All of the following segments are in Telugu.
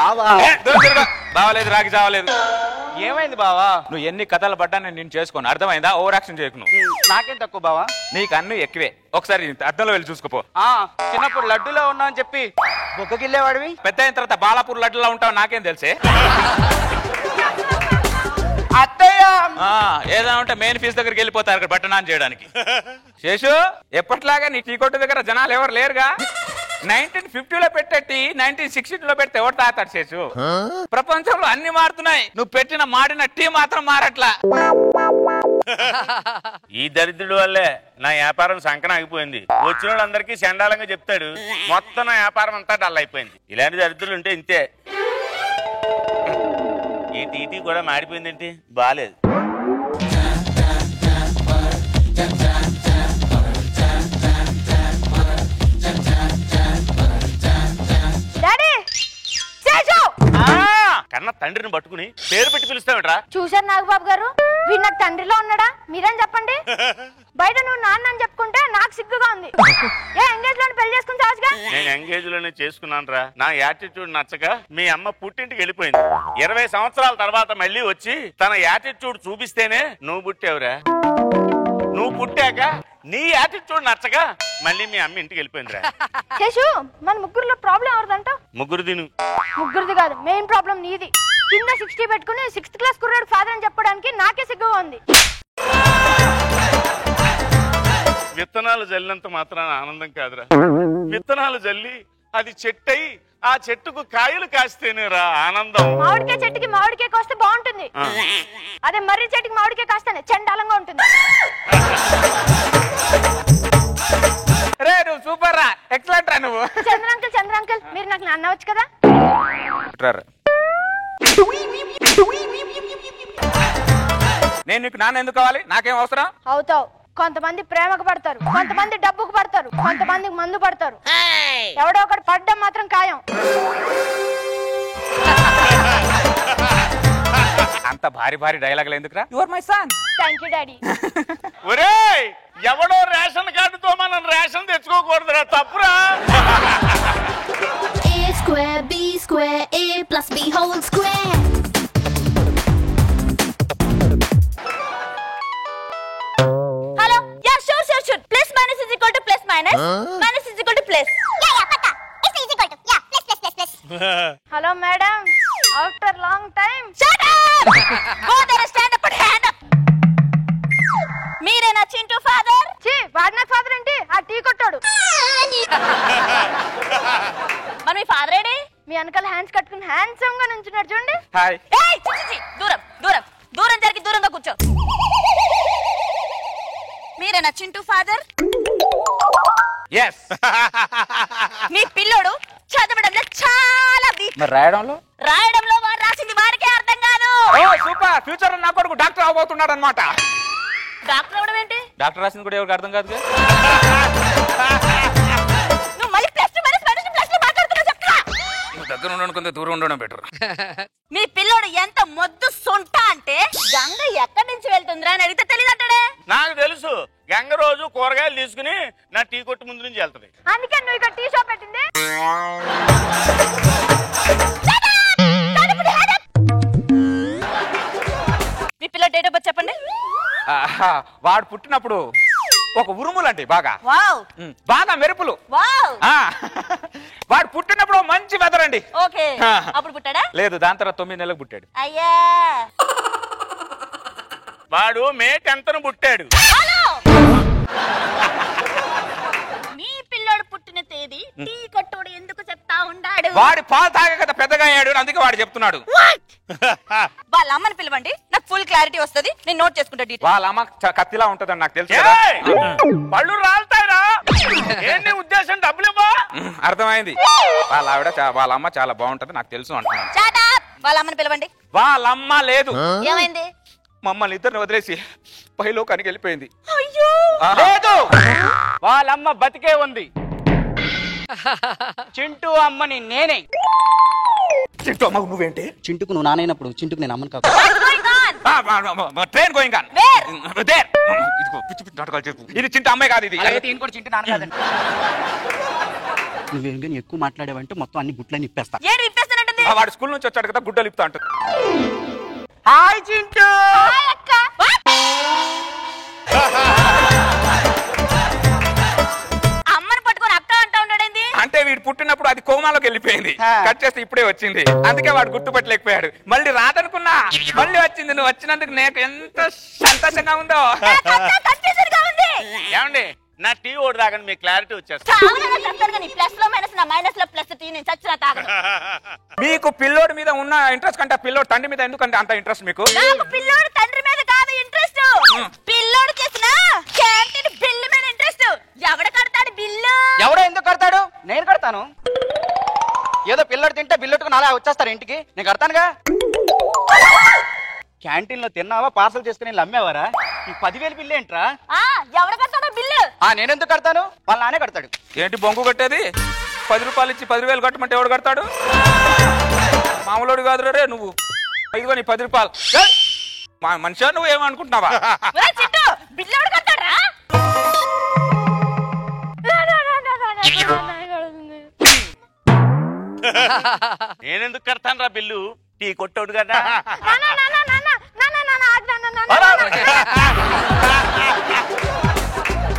బావా బావలేదు రాగి చావలేదు. ఏమైంది బావా? నువ్వు ఎన్ని కథలు పడ్డా నేను చేసుకోను, అర్థమైందా? ఓవర్ యాక్షన్ చేయకు నువ్వు. నాకేం తక్కువ బావా? నీకు అన్ని ఎక్కువే. ఒకసారి అర్థంలో వెళ్ళి చూసుకోపో. చిన్నప్పుడు లడ్డులో ఉన్నా అని చెప్పి బొక్కకిళ్ళేవాడివి, పెద్ద అయిన తర్వాత బాలాపూర్ లడ్డులా ఉంటావు నాకేం తెలిసే. అత్తయ్య ఏదో ఉంటే మెయిన్ ఫీజు దగ్గరికి వెళ్ళిపోతారు అక్కడ బట్టనాన్ని చేయడానికి. శేషు ఎప్పట్లాగా నీ టీ కొట్టు దగ్గర జనాలు ఎవరు లేరుగా. 1950లో పెట్టే టీ 1960లో పెడితే ఎవరు తాగుతాడు శేషు? ప్రపంచంలో అన్ని మారుతున్నాయి, నువ్వు పెట్టిన మాడిన టీ మాత్రం మారట్లా. ఈ దరిద్రుడు వల్లే నా వ్యాపారం సంకన ఆగిపోయింది. వచ్చిన వాళ్ళందరికీ చండాలంగా చెప్తాడు, మొత్తం నా వ్యాపారం అంతా డల్ అయిపోయింది. ఇలాంటి దరిద్రులు ఉంటే ఇంతే. ఈ టీటీ కూడా మాడిపోయిందేంటి? బాలేదు. కన్నా తండ్రిని పట్టుకుని పేరు పెట్టి పిలుస్తావిట్రా? చూశారు నాగబాబు గారు, వీడు నాకు తండ్రిలో ఉన్నాడా? మీరేం చెప్పండి. బయట నువ్వు నాన్న అని చెప్పుకుంటే నాకు సిగ్గుగా ఉంది. ఏ ఎంగేజ్ లోని పెళ్లి చేసుకుని చావుగా? నేను ఎంగేజ్ లోనే చేసుకున్నాను రా. నా యాటిట్యూడ్ నచ్చక మీ అమ్మ పుట్టింటికి వెళ్ళిపోయింది. 20 సంవత్సరాల తర్వాత మళ్ళీ వచ్చి తన యాటిట్యూడ్ చూపిస్తేనే నువ్వు పుట్టావురా. నువ్వు పుట్టాక నీ యాటిట్యూడ్ నచ్చక మళ్ళీ మీ అమ్మ ఇంటికి వెళ్ళిపోయిందిరా. శేషు, మన ముగ్గురులో ప్రాబ్లం ఎవరిదంట? ముగ్గురుది ముగ్గురిది కాదు, మెయిన్ ప్రాబ్లం నీది. కింద 60 పెట్టుకుని 6th క్లాస్ కుర్రాడు ఫాదర్ అని చెప్పడానికి నాకే సిగ్గుగా ఉంది. విత్తనాలు జల్లినంత మాత్రాన ఆనందం కాదురా. విత్తనాలు జల్లి అది చెట్టయి ఆ చెట్టుకు కాయలు కాస్తేనేరా ఆనందం. మామిడికాయ చెట్టుకి మామిడికాయ కోస్తే బాగుంటుంది, అదే మర్రి చెట్టుకి మామిడికాయ కాస్తేనే చండాలంగా ఉంటుంది. రే నువ్వు సూపర్ రా, ఎక్సలెంట్ రా నువ్వు. చంద్ర అంకుల్ మీరు నాకు నాన్న వచ్చు కదా. నేను నీకు నాన్న ఎందుకు కావాలి? నాకేం అవసరం? అవుతావు. కొంతమంది ప్రేమకు పడతారు, కొంతమంది డబ్బుకు పడతారు, కొంతమంది మందు పడతారు. ఎవడో ఒకటి పడ్డం మాత్రం ఖాయం. అంత భారీ భారీ డైలాగులు ఎందుకురా? Your my son. Thank you daddy. ఒరేయ్, ఎవడో రేషన్ కార్డుతో మనం రేషన్ తెచ్చుకోకూడదురా, తప్పురా. A square B square A plus B whole square. Hello, ya sure plus minus is equal to plus minus, minus is equal to plus. పక్కా it's is equal to plus. Hello madam, after long time. Shut up, go there, stand up and hand up. మీరేనా చింటూ ఫాదర్? వాడు నా ఫాదర్ ఏంటి? ఆ టీ కొట్టాడు. మరి మీ ఫాదర్ ఏడి? మీ వెనకాల హ్యాండ్స్ కట్టుకుని హ్యాండ్సమ్ గా నుంచున్నాడు చూడండి. హాయ్. ఏయ్ దూరం జరిగి దూరంగా కూర్చో. మీరేనా చింటూ ఫాదర్? yes. మీ పిల్లోడు చదవడంలో చాలా వీక్. మరి రాయడంలో వాడు రాసింది వాడికే అర్థం కాదు. సూపర్, ఫ్యూచర్ నా కొడుకు డాక్టర్ అవబోతున్నాడు అనమాట. డాక్టర్ అవడం ఏంటి? డాక్టర్ రాసింది కూడా ఎవరికి అర్థం కాదు. నువ్వు మళ్ళీ ప్లస్ మైనస్ మాట్లాడుతున్నావు చెప్తా. నువ్వు దగ్గర ఉండడం కొంత దూరం ఉండడం బెటర్. మీ పిల్లోడు ఎంత మొద్దు సొంట అంటే గంగ ఎక్కడి నుంచి వెళ్తుందిరా అని అడిగితే తెలియదంటాడే. నాకు తెలుసు, గంగ రోజు కూరగాయలు తీసుకుని నా టీ కొట్టు ముందు నుంచి వెళ్తది. అందుకే నువ్వు ఇక్కడ టీ షాప్ పెట్టింది. మీ పిల్ల డేట్ ఆఫ్ బర్త్ చెప్పండి. వాడు పుట్టినప్పుడు ఒక ఉరుములండి, బాగా మెరుపులు. వాడు పుట్టినప్పుడు మంచి వెదర్ అండి. ఓకే, అప్పుడు పుట్టాడా? లేదు, దాని తర్వాత 9 నెలలకు పుట్టాడు. అయ్యా, వాడు మే 10న పుట్టాడు. మీ పిల్లోడు పుట్టిన తేదీ టీ కొట్టోడు ఎందుకు చెప్తా ఉండాడు? వాడి పాలు తాగే కదా పెద్దగా అయ్యాడు, అందుకే వాడు చెప్తున్నాడు. వాళ్ళ అమ్మని పిలవండి, నాకు ఫుల్ క్లారిటీ వస్తుంది, నేను నోట్ చేసుకుంటా డీటెయిల్. వాళ్ళ అమ్మ కత్తిలా ఉంటదని నాకు తెలుసు. పళ్ళు రాలుతాయిరా. ఏంటి ఉద్దేశం? డబ్బులు ఇవ్వా? అర్థమైంది. వాళ్ళ అమ్మ చాలా బాగుంటది నాకు తెలుసు అంటున్నాను. వాళ్ళ అమ్మని పిలవండి. వాళ్ళ అమ్మ లేదు. ఏమైంది? మమ్మల్ని ఇద్దరిని వదిలేసి పైలోకానికి వెళ్ళిపోయింది. అయ్యో, లేదు, వాళ్ళమ్మ బతికే ఉంది. చింటూ అమ్మని నేనే. చింటూ అమ్మ నువ్వేంటి? చింటుకు నువ్వు నానైనప్పుడు చింటుకు నేను అమ్మను కాదు. Train going on. పిచ్చి పిచ్చి నాటకాలు చెప్పు. ఇది చింటూ అమ్మాయి కాదు, ఇది చింటూ నాన్న కాదండి. నువ్వేం కానీ ఎక్కువ మాట్లాడేవంటే మొత్తం అన్ని గుట్లని ఇప్పేస్తా. ఏడు ఇప్పేస్తానంటుంది. వాడు స్కూల్ నుంచి వచ్చాడు కదా గుడ్డలు ఇప్పుతా అంటుంది. హాయ్ చింటూ. అమ్మని పట్టుకొని అక్క అంటా ఉన్నాడేంది? అంటే వీడు పుట్టినప్పుడు అది కోమాలోకి వెళ్ళిపోయింది, కట్ చేస్తే ఇప్పుడే వచ్చింది, అందుకే వాడు గుర్తుపట్టలేకపోయాడు. మళ్ళీ రాదనుకున్నా మళ్ళీ వచ్చింది. నువ్వు వచ్చినందుకు నాకు ఎంత సంతోషంగా ఉందో. ఏమండి నా టీ ఓడి తాగండి, మీకు క్లారిటీ వచ్చేస్తా. ప్లస్ లో మైనస్ నా మైనస్ లో ప్లస్ టీ నేను చచ్చినా తాగను. మీకు పిల్లోడి మీద ఉన్న ఇంట్రెస్ట్ కంటే పిల్లోడు తండ్రి మీద ఎందుకంటే అంత ఇంట్రెస్ట్ మీకు? నాకు పిల్లోడు తండ్రి మీద కాదు ఇంట్రెస్ట్, పిల్లోడు చేసిన క్యాంటీన్ బిల్లు మీద ఇంట్రెస్ట్. ఎవడ కడతాడు బిల్లు? ఎవడో ఎందుకు కడతాడు? నేను కడతాను. ఏదో పిల్లడు తింటే బిల్లుట్టుకుని అలా వచ్చేస్తారు ఇంటికి, నేను కడతానుగా. క్యాంటీన్ లో తిన్నావా, పార్సల్ చేసుకుని అమ్మేవారా? ఈ 10,000 బిల్లు ఏంట్రా? ఎవడ కడతాడో బిల్లు? నేనెందుకు కడతాను? వాళ్ళ నానే కడతాడు. ఏంటి బొంగు కట్టేది? 10 రూపాయలు ఇచ్చి 10,000 కట్టమంటే ఎవడు కడతాడు? మామూలుడు కాదు రే నువ్వు. ఇదిగో నీ 10 రూపాయలు. మనిషా నువ్వు ఏమనుకుంటున్నావా? బిల్లు ఎవడు కడతాడా? నేనెందుకు కడతాను రా బిల్లు? టీ కొట్టోడు కదా.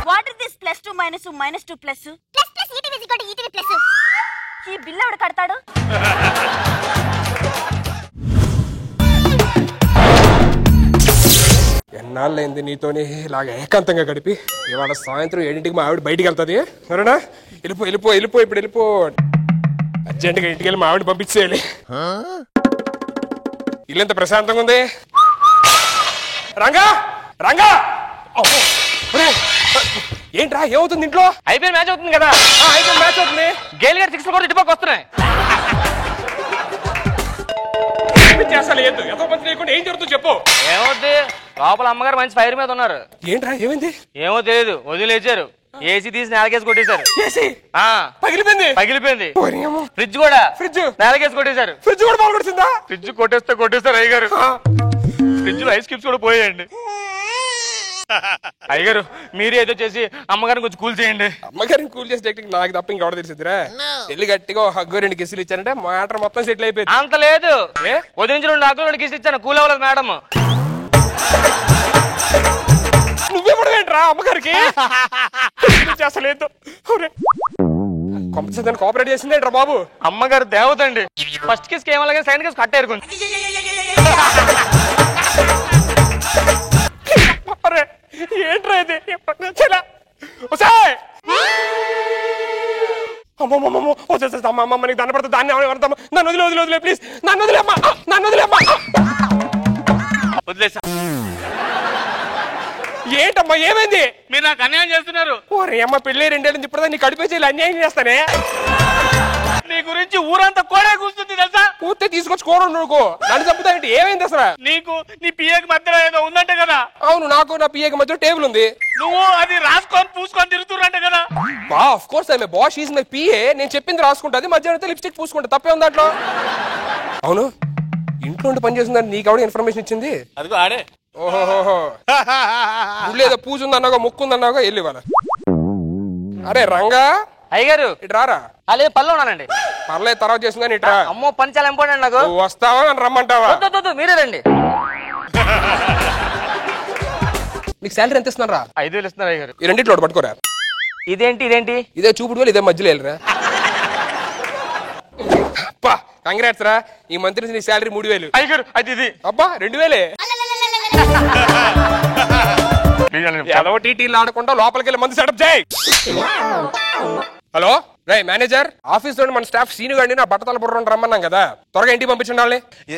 What is this plus 2 minus 2 minus 2 plus plus plus ETV is equal to ETV plus. ఈ బిల్లు ఎవడు కడతాడు? ఎన్నాళ్ళైంది నీతోనే ఇలాగ ఏకాంతంగా గడిపి. ఇవాళ సాయంత్రం 7ంటికి మా ఆవిడ బయటికి వెళ్తుంది. సరేనా? వెళ్ళిపో వెళ్ళిపో వెళ్ళిపో, ఇప్పుడు వెళ్ళిపో. అర్జెంటుగా ఇంటికి వెళ్ళి మా ఆవిడ పంపించేయాలి. ఇల్లు ఎంత ప్రశాంతంగా ఉంది. రంగా రంగా, ఏంట్రా ఏమవుతుంది ఇంట్లో? అయిపోయిన మ్యాచ్ అవుతుంది కదా. అయిపోయింది, మ్యాచ్ అవుతుంది. గేల్ గారు 6 కూడా ఇటుపక్క వస్తున్నాయి. అసలు ఎంతో మంది లేకుండా ఏం జరుగుతుందో చెప్పు. ఏమవుద్ది, లోపల అమ్మగారు మంచి ఫైర్ మీద ఉన్నారు. ఏంట్రా ఏమైంది? ఏమో తెలియదు, వదిలేచారు. ఏసీ తీసి నేలకేసి కొట్టేశారు. పగిలిపోయింది. పగిలిపోయింది. ఫ్రిడ్జ్ కూడా నేలకేసి కొట్టేశారు. ఫ్రిడ్జ్ కూడా బాగా కొడుతుందా? ఫ్రిడ్జ్ కొట్టేస్తారు అయ్యగారు. ఫ్రిడ్జ్ లో ఐస్ క్యూబ్స్ కూడా పోయాయండి. అయ్యగారు మీరే ఏదో చేసి అమ్మగారిని కొంచెం కూల్ చేయండి. అమ్మగారిని కూల్ చేసే టెక్నిక్ నాకు తప్ప ఇంకెవడ తెలిసిద్దిరా? వెళ్ళి గట్టిగా హగ్గు 2 కిసులు ఇచ్చారంటే మ్యాటర్ మొత్తం సెటిల్ అయిపోయింది. అంత లేదు, వదిలించి 2 హగ్గులు 2 కిసులు ఇచ్చాను, కూల్ అవ్వలేదు మేడం. నువ్వేమడవేంట్రా అమ్మగారికి? చేస్తలేదు. కంపెనీ కోఆపరేట్ చేసిందేంట్రా బాబు? అమ్మగారు దేవత అండి. ఫస్ట్ కిస్ ఏమలాగే సెకండ్ కిస్ కట్టారు. ఏంట్రా ఇది? అమ్మమ్మ నీకు దండ పడుతుంది. దాన్ని నన్ను వదిలే వదిలే ప్లీజ్, నన్ను వదిలేమ్మా, నన్ను వదిలేమ్మా. వదిలేసా. ఏంటమ్మా ఏమైంది? మీరు నాకు అన్యాయం చేస్తున్నారు. ఓరే అమ్మ, పెళ్ళి 2 ఏళ్ళ నుంచి ఇప్పుడు నీ కడిపేసి అన్యాయం చేస్తానే. నీ గురించి ఊరంతా కోడే కూర్చుంది తెలుసా? పూర్తి తీసుకొచ్చి కూర నువ్వు నన్ను చంపుతానంటే ఏమైంది అసలు? నీకు నీ పిఏకి మధ్యలో ఏదో ఉందంటే కదా? అవును, నాకు నా పిఏకి మధ్య టేబుల్ ఉంది. నువ్వు అది రాసుకొని పూసుకొని తిరుగుతున్నంటే కదా? Of course I boss, is my PA. నేను చెప్పింది రాసుకుంటుంది, మధ్యాహ్నం లిప్స్టిక్ పూసుకుంటా, తప్పే ఉంది దాంట్లో. అవును, ఇంట్లో ఉండి పని చేస్తుందని నీకు ఎవడ ఇన్ఫర్మేషన్ ఇచ్చింది? అదిగో ఆడే. ఓహోహో, ఊళ్ళేదో పూజ ఉందన్నాగా, మొక్కు ఉందన్నాగా, వెళ్ళి వాళ్ళ. అరే రంగా అయ్యగారు ఇటు రారా. అదే పనిలో ఉన్నానండి. పర్లేదు, తర్వాత చేసింది కానీ ఇట్రా. అమ్మో పని చాలా ఇంపార్టెంట్ నాకు. వస్తావా నన్ను రమ్మంటావా? మీరే రండి. నీకు శాలరీ ఎంత ఇస్తున్నారా? 5,000 ఇస్తున్నారు అయ్యగారు. ఈ రెండిట్లో పట్టుకోరా. ఇదేంటి? ఇదే చూపుడు వేలు, ఇదే మధ్యలో వెళ్ళరా. అబ్బా కంగ్రాట్స్ రా, ఈ మంత్ నుంచి నీ శాలరీ 3,000. అయ్యగారు అది ఇది. అబ్బా 2,000. ఏదో టీటీలు ఆడకుండా లోపలికి వెళ్ళి మందు సెటప్ చేయి. హలో రే మేనేజర్, ఆఫీస్ లో మన స్టాఫ్ సీను గారిని నా బట్టతల బుర్ర రమ్మన్నాం కదా, త్వరగా ఇంటికి పంపించండి.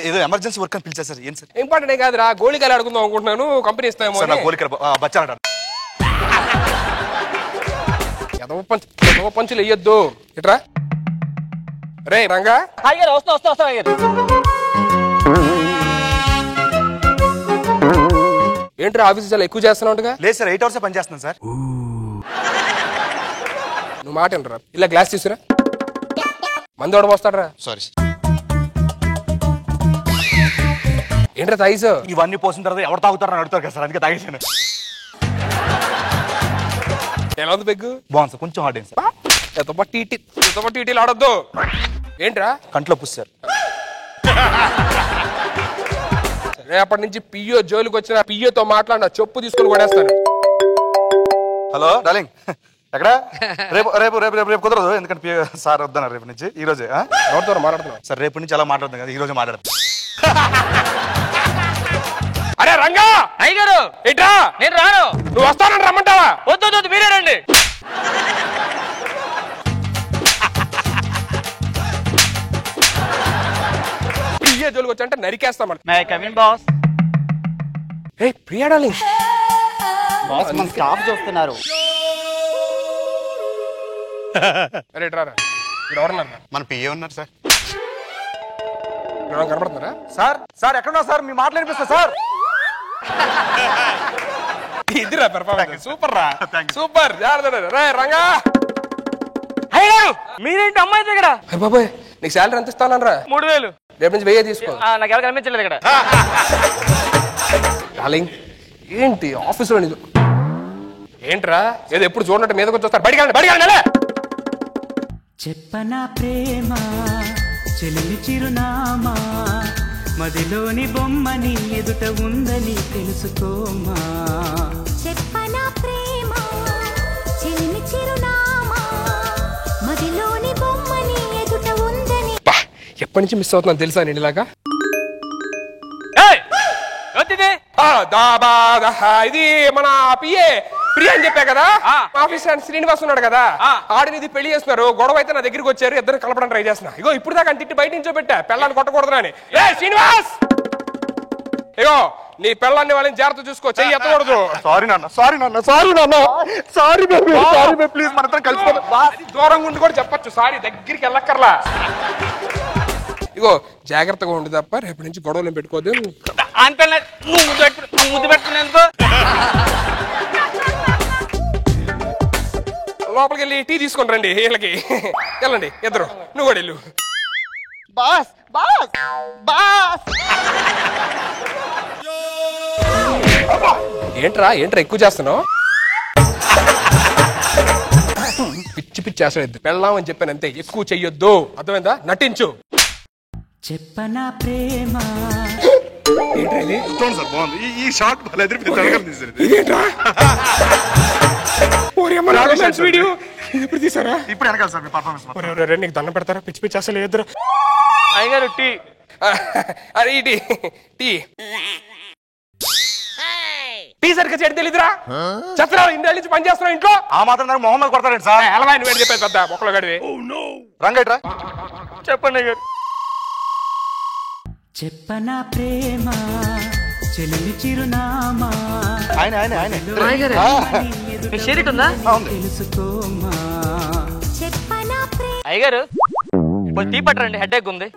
ఏదో ఎమర్జెన్సీ వర్క్ అని పిలిచారు సార్. ఏం సార్? ఇంపార్టెంట్ కాదురా, గోళికాయలు ఆడుకుందాం అనుకుంటున్నాను, కంపెనీ ఇస్తామో. ఎదవ పంచులు వెయ్యొద్దు. ఇట్రా రే రంగా. అయ్యగారు వస్తా అయ్యగారు. ఏంట్రా ఆఫీస్ చాలా ఎక్కువ చేస్తున్నావుగా? లేదు సార్, 8 hours పని చేస్తున్నాను సార్. నువ్వు మాట వినరా, ఇలా గ్లాస్ తీసుకురా. మందు ఎవడ పోస్తాడరా? సారీ. ఏంట్రా తాగేసావు? ఇవన్నీ పోసిన తర్వాత ఎవరు తాగుతారని అడుగుతారు కదా సార్, అందుకే తాగేసాను. ఎలా ఉంది పెగ్గు? బాగుంది సార్, కొంచెం హార్డ్ అయింది సార్. ఎంతపట్టి టీటీలు ఆడొద్దు. ఏంట్రా కంట్లో పుస్తారు? రేపటి నుంచి పియ్యో జోలికి వచ్చిన పియ్యోతో మాట్లాడిన చెప్పు తీసుకుని కొడేస్తాను. హలో డార్లింగ్, ఎక్కడ? రేపు రేపు రేపు రేపు రేపు కుదరదు, ఎందుకంటే సార్ వద్దన్నారు రేపు నుంచి. ఈ రోజే ఎవరితో మాట్లాడుతున్నావు? సార్ రేపు నుంచి అలా మాట్లాడుతుంది కదా, ఈ రోజే మాట్లాడతాం. అరే రంగా అయ్యగారు ఇట్రా. నేను రాను. నువ్వు వస్తానని రమ్మంటావా? వద్దు మీరే రండి. పియ్యో జోలికి వచ్చా అంటే నరికేస్తాం. May come in boss. ఏ ప్రియా డార్లింగ్, బాస్ మన స్టాఫ్ చూస్తున్నారు. అరే ఇట్రారా. ఇక్కడ ఎవరన్నారు? మన పిఏ ఉన్నారు సార్. కనపడుతున్నారా? సార్ సార్ ఎక్కడున్నా సార్? మీ మాటలు వినిపిస్తా సార్. ఇదిరా పెర్ఫార్మెన్స్. సూపర్ రా, సూపర్. రే రంగా. అయ్యగారు మీరేంటి అమ్మాయి దగ్గర? బాబాయ్ నీకు శాలరీ ఎంత ఇస్తానరా? 3000. రేపు నుంచి 1000 తీసుకో. నాకు ఎవరు కనిపించలేదు ఇక్కడ. డార్లింగ్ ఏంటి ఆఫీసులో నీకు ఏంట్రా? ఏదో ఎప్పుడు చూడనట్టు మీదకి వచ్చేస్తారు. బడిగా చెప్పనా ప్రేమ చెలిమి చిరునామా, మదిలోని బొమ్మని ఎదుట ఉందని తెలుసుకోమా. చెప్పనా ప్రేమ చెలిమి చిరునామా, మదిలోని బొమ్మని ఎదుట ఉందని. ఎప్పటి నుంచి మిస్ అవుతున్నాను తెలుసా నేను ఇలాగా? ఇది మన పిఏ ప్రియా అని చెప్పా కదా, ఆఫీస్ శ్రీనివాస్ ఉన్నాడు కదా, ఆడిని ఇది పెళ్లి చేస్తున్నారు. గొడవ అయితే నా దగ్గరికి వచ్చారు, ఇద్దరు కలపడం ట్రై చేస్తున్నా. ఇగో ఇప్పుడు దాకా తిట్టి బయట నుంచో పెట్టా, పెళ్ళాన్ని కొట్టకూడదని. శ్రీనివాస్ ఇగో నీ పెళ్ళాన్ని వాళ్ళని జాగ్రత్త చూసుకో, చెయ్యి ఎత్తకూడదు. సారీ నాన్న, సారీ నాన్న, సారీ నాన్న, sorry baby, sorry baby, please మన ఇద్దరం కలిసిపోదాం. దూరంగా ఉండి కూడా చెప్పొచ్చు సారీ, దగ్గరికి వెళ్ళక్కర్లా. ఇగో జాగ్రత్తగా ఉండి తప్ప రేపటి నుంచి గొడవలు పెట్టుకోదు. అంత ముద్దు పెట్టుకునేందుకు లోపలికి వెళ్ళి టీ తీసుకొని రండి. వీళ్ళకి వెళ్ళండి ఇద్దరు, నువ్వు కూడా వెళ్ళు. Boss boss boss. ఏంట్రా ఎక్కువ చేస్తున్నావు? పిచ్చి పిచ్చి చేస్తాడు. పెళ్ళామని చెప్పాను అంతే, ఎక్కువ చెయ్యొద్దు, అర్థమైందా? నటించు. చెప్పనా ప్రేమ ఏంటి సార్ బాగుంది ఈ షార్ట్. వీడియో ఇప్పుడు తీసారా? ఇప్పుడు వెనకాల సార్ మీ పర్ఫార్మెన్స్. నీకు దండం పెడతారా? పిచ్చి పిచ్చి అసలు ఇద్దరు. అయ్యగారు టీ. అరే టీ టీ టీ సరిగ్గా చేయడం తెలీదురా? చెత్తరావు ఇంటి నుంచి పని చేస్తున్నావు ఇంట్లో. ఆ మాత్రం నాకు మొహమ్మద్ కొడతారండి సార్. ఎలా నువ్వు చెప్పేది పెద్ద మొక్కలు గడివి. రంగైట్రా చెప్పండి అయ్యగారు. చెప్పనా ప్రేమ చెలిమి చిరునామా, ఆయన ఆయన ఆయన షేరిట్ ఉందా? తెలుసుకోమా. చెప్పనా ప్రేమ. అయ్యగారు టీ పట్టరండి, హెడ్ ఎక్ ఉంది.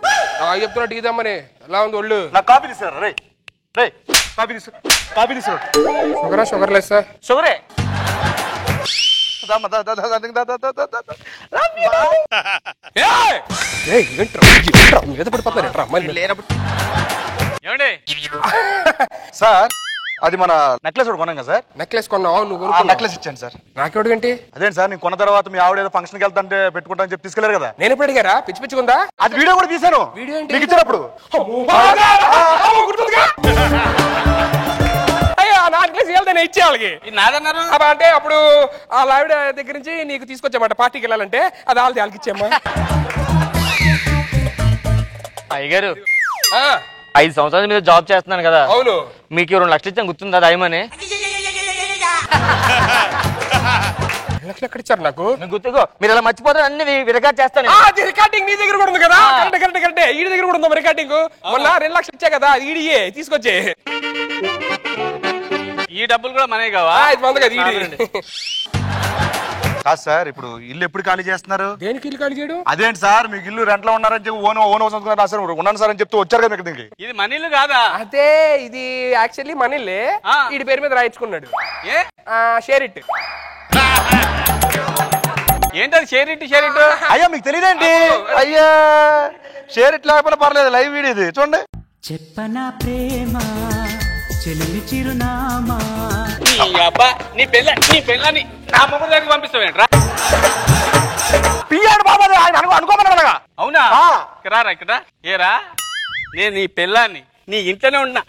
చెప్తున్నా టీ దమ్మని. ఎలా ఉంది ఒళ్ళు? నాకు కాఫీ తీసుకురా. రే రే కాఫీ తీసుకు, కాఫీ తీసుకురా. షుగరా? షుగర్ లేదు సార్. షుగరే. మీద పడిపోతారు ఏమండి సార్? అది మన నెక్లెస్ కూడా కొన్నాం కదా సార్. నెక్లెస్ కొన్నావు నువ్వు? నెక్లెస్ ఇచ్చాను సార్. నాకెవడు ఏంటి? అదేంటి సార్, నేను కొన్న తర్వాత మీ ఆవిడ ఏదో ఫంక్షన్కి వెళ్తాంటే పెట్టుకుంటా అని చెప్పి తీసుకెళ్లారు కదా. నేను ఎప్పుడు అడిగారా? పిచ్చి పిచ్చిగుందా? అది వీడియో కూడా తీశాను. వీడియో ఏంటి? మీకు ఇచ్చినప్పుడు నా నెక్లెస్ వెళ్తానే ఇచ్చే వాళ్ళకి. నాదన్నారు అంటే అప్పుడు ఆ ఆవిడ దగ్గర నుంచి నీకు తీసుకొచ్చామాట పార్టీకి వెళ్ళాలంటే, అది వాళ్ళకి ఇచ్చామ్మా. అయ్యగారు 5 సంవత్సరాల మీద జాబ్ చేస్తున్నాను కదా. అవును. మీకు 2 లక్షలు ఇచ్చాను, గుర్తుందా? దయమని ఎక్కడ ఇచ్చారు నాకు? గుర్తుకో. మీరు ఇలా మర్చిపోతారు, అన్ని రికార్డ్ చేస్తాను. రికార్డింగ్ నీ దగ్గర కూడా ఉంది కదా? కరెక్ట్. ఈ దగ్గర కూడా ఉందా రికార్డింగ్? మొన్న 2 లక్షలు ఇచ్చా కదా, అది ఈడియే తీసుకొచ్చే. ఈ డబ్బులు కూడా మనమే కావా? కాదు సార్, ఇప్పుడు ఇల్లు ఎప్పుడు ఖాళీ చేస్తున్నారు? దేనికి ఇల్లు ఖాళీ చేయడం? అదేంటి సార్, మీకు ఇల్లు రెంట్లో ఉన్నారని చెప్పి ఓన్ రాశారు, ఉన్నాను సార్ అని చెప్తూ వచ్చారు కదా దీనికి. ఇది మన ఇల్లు కాదా? అదే ఇది యాక్చువల్లీ మన ఇల్లే, వీడి పేరు మీద రాయించుకున్నాడు. Share it. ఏంటది షేర్ ఇట్? అయ్యా మీకు తెలియదేంటి? అయ్యా షేర్ ఇట్ లేకపోతే పర్లేదు, లైవ్ వీడియో ఇది చూడండి. చెప్పనా ప్రేమ చెలిమి చిరునామా. నీ పెళ్ళని నా మొగ్గు దగ్గర పంపిస్తావేంట్రా? పియ్యాడు బాబా, ఆయన అనుకోమన్నాడుగా. అవునా? రారా ఇక్కడ. ఏరా, నేను నీ పెళ్ళాన్ని నీ ఇంట్లోనే ఉన్నా,